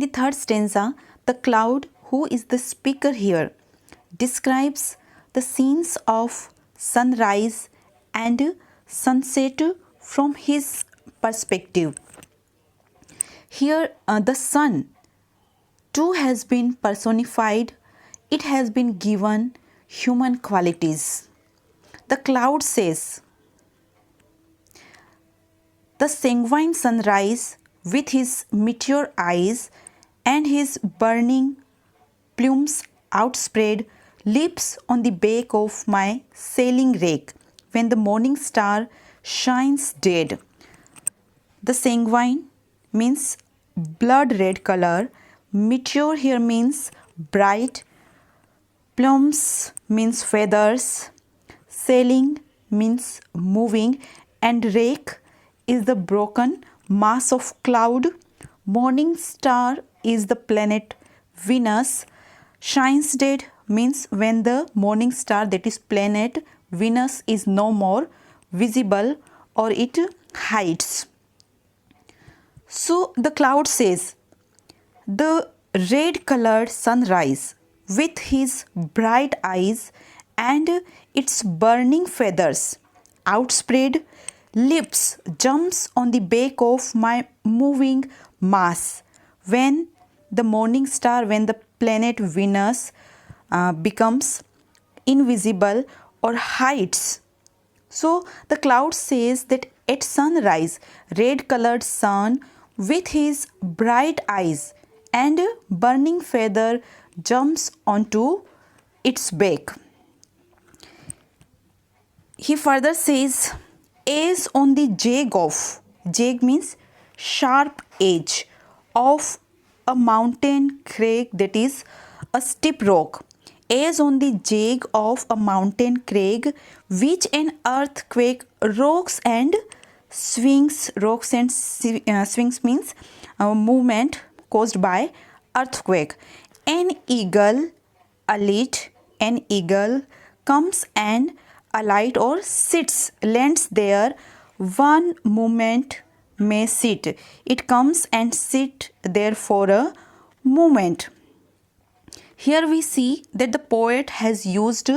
In the third stanza, the cloud, who is the speaker here, describes the scenes of sunrise and sunset from his perspective. Here, the sun too has been personified, it has been given human qualities. The cloud says, the sanguine sunrise with his meteor eyes and his burning plumes outspread leaps on the back of my sailing rake when the morning star shines dead. The sanguine means blood red color, meteor here means bright, plumes means feathers, sailing means moving, and rake is the broken mass of cloud. Morning star is the planet Venus. Shines dead means when the morning star, that is planet Venus, is no more visible or it hides. So the cloud says, the red colored sunrise with his bright eyes and its burning feathers outspread lips jumps on the back of my moving mass when the morning star, when the planet Venus becomes invisible or hides. So the cloud says that at sunrise, red colored sun with his bright eyes and burning feather jumps onto its back. He further says, as on the jag means sharp edge of a mountain crag, that is a steep rock, as on the jag of a mountain crag which an earthquake rocks and swings. Rocks and swings means movement caused by earthquake. An eagle comes and alight or sits, lands there, one moment may sit. It comes and sit there for a moment. Here we see that the poet has used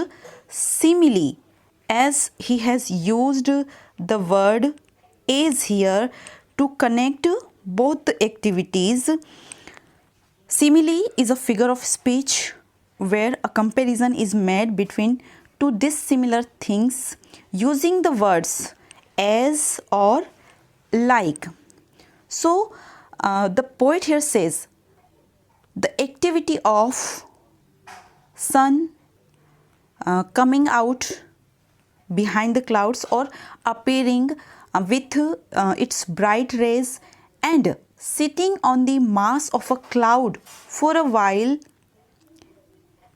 simile, as he has used the word as here to connect both the activities. Simile is a figure of speech where a comparison is made between two dissimilar things using the words as or like. So the poet here says the activity of sun coming out behind the clouds or appearing with its bright rays and sitting on the mass of a cloud for a while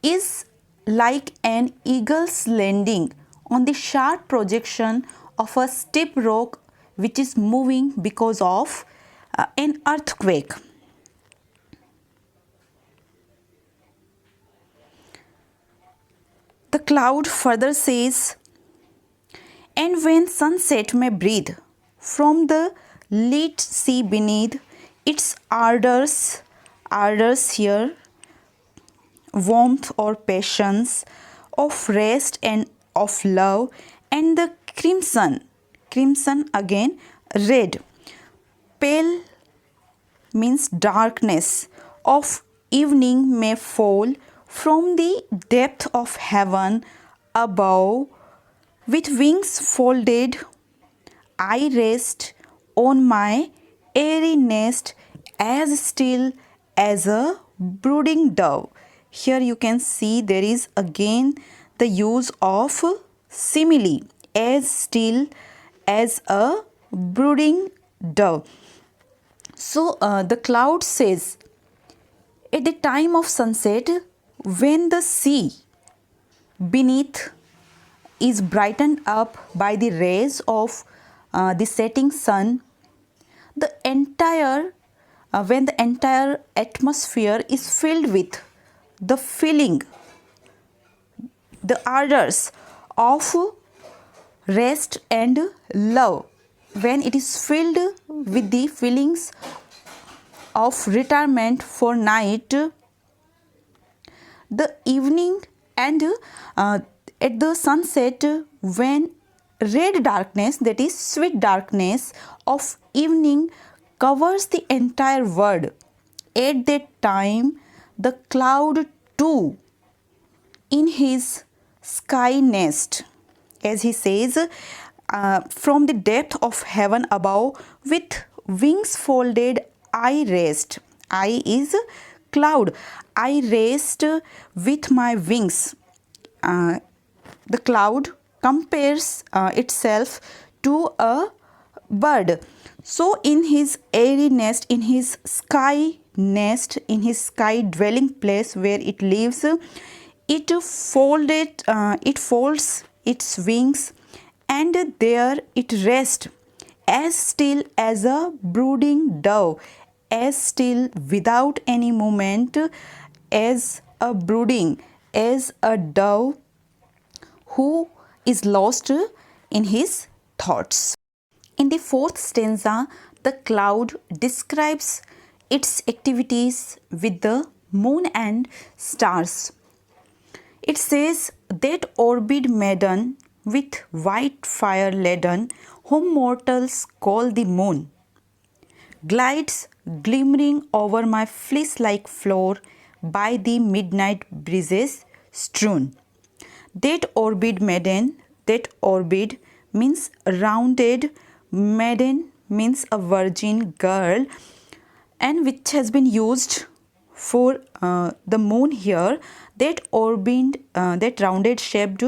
is like an eagle's landing on the sharp projection of a steep rock which is moving because of an earthquake. The cloud further says, and when sunset may breathe from the lit sea beneath, its ardors here, warmth or patience, of rest and of love, and the crimson again red, pale means darkness of evening may fall from the depth of heaven above. With wings folded, I rest on my airy nest as still as a brooding dove. Here you can see there is again the use of simile, as still as a brooding dove. So the cloud says, at the time of sunset, when the sea beneath is brightened up by the rays of the setting sun, the entire when the entire atmosphere is filled with the feeling, the ardors of rest and love, when it is filled with the feelings of retirement for night, the evening, and at the sunset, when red darkness, that is sweet darkness of evening, covers the entire world. At that time, the cloud too, in his sky nest, as he says, from the depth of heaven above, with wings folded, I rest. I is cloud. I rest with my wings. The cloud compares itself to a bird. So, in his airy nest, in his sky nest, in his sky dwelling place where it lives, it folds its wings, and there it rests, as still as a brooding dove, as still without any movement, as a brooding, as a dove who is lost in his thoughts. In the fourth stanza, the cloud describes its activities with the moon and stars. It says, that orbed maiden with white fire laden, whom mortals call the moon, glides glimmering over my fleece-like floor, by the midnight breezes strewn. That orbed maiden, that orbed means rounded, maiden means a virgin girl, and which has been used for the moon here. That orbed, that rounded shaped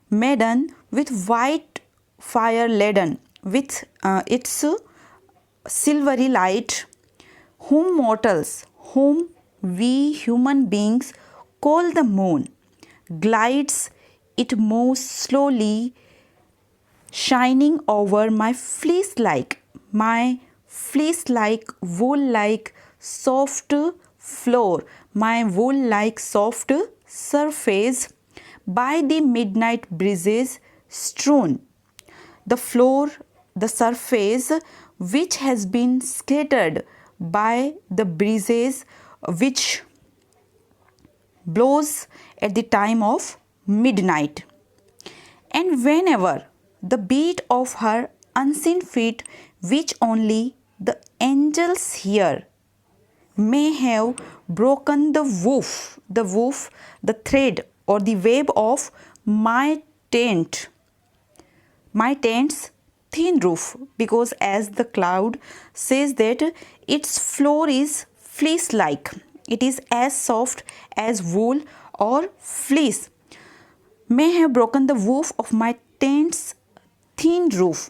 maiden with white fire laden, with its silvery light, whom mortals, whom we human beings call the moon, glides, it moves slowly, shining over my fleece-like, wool-like soft floor, my wool-like soft surface, by the midnight breezes strewn. The floor, the surface, which has been scattered by the breezes which blows at the time of midnight. And whenever the beat of her unseen feet, which only the angels hear, may have broken the woof, the thread or the web of my tent's thin roof, because as the cloud says that its floor is fleece-like, it is as soft as wool or fleece, may have broken the woof of my tent's thin roof.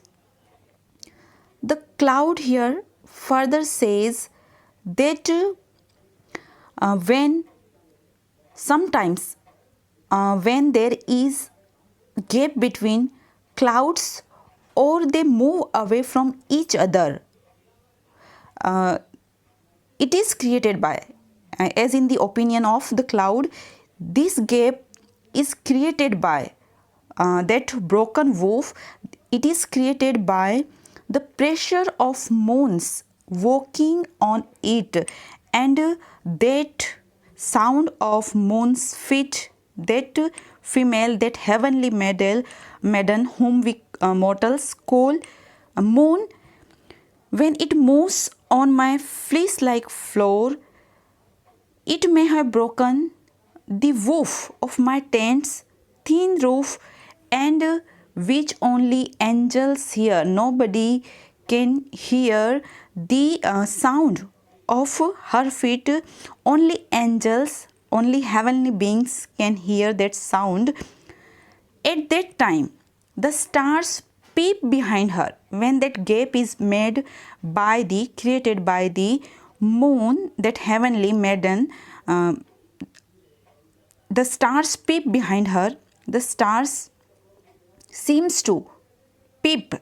The cloud here further says that when sometimes when there is gap between clouds, or they move away from each other, it is created by, as in the opinion of the cloud, this gap is created by that broken woof. It is created by the pressure of moons walking on it, and that sound of moon's feet, that female, that heavenly maiden whom we mortals call a moon, when it moves on my fleece-like floor, it may have broken the woof of my tent's thin roof, and which only angels hear. Nobody can hear the sound of her feet. Only angels, only heavenly beings can hear that sound. At that time, the stars peep behind her. When that gap is made by the, created by the moon, that heavenly maiden, the stars peep behind her. The stars seems to peep,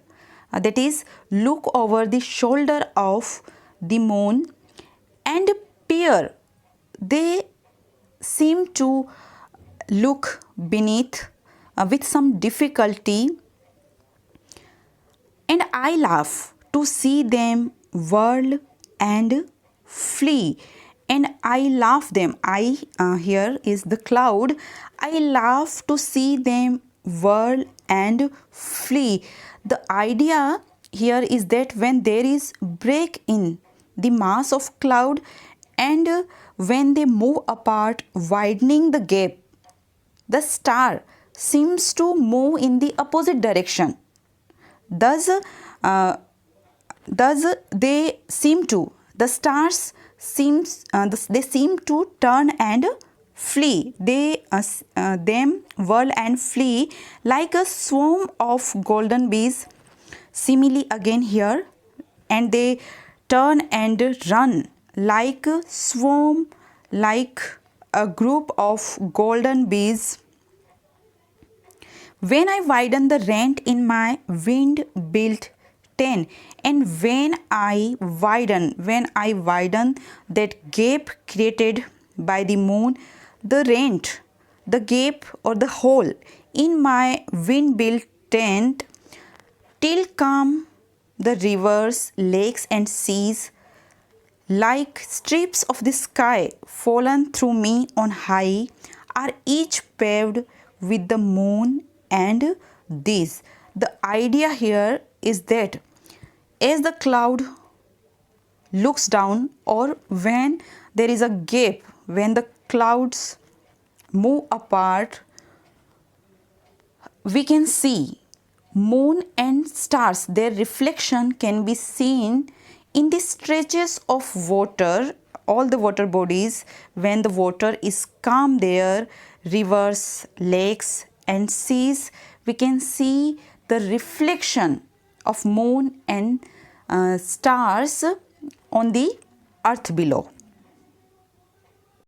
that is, look over the shoulder of the moon and peer. They seem to look beneath with some difficulty, and I laugh to see them whirl and flee, and I laugh them. I here is the cloud. I laugh to see them whirl and flee. The idea here is that when there is break in the mass of cloud, and when they move apart, widening the gap, the star seems to move in the opposite direction. Thus, uh, thus they seem to the stars they seem to turn and flee. They them whirl and flee like a swarm of golden bees. Simile again here, and they turn and run like a swarm, like a group of golden bees. When I widen the rent in my wind built tent, and when I widen that gap created by the moon, the rent, the gap or the hole in my wind built tent, till come the rivers, lakes, and seas, like strips of the sky fallen through me on high, are each paved with the moon and these. The idea here is that as the cloud looks down, or when there is a gap, when the clouds move apart, we can see moon and stars. Their reflection can be seen in the stretches of water, all the water bodies. When the water is calm there, rivers, lakes, and seas, we can see the reflection of moon and stars on the earth below.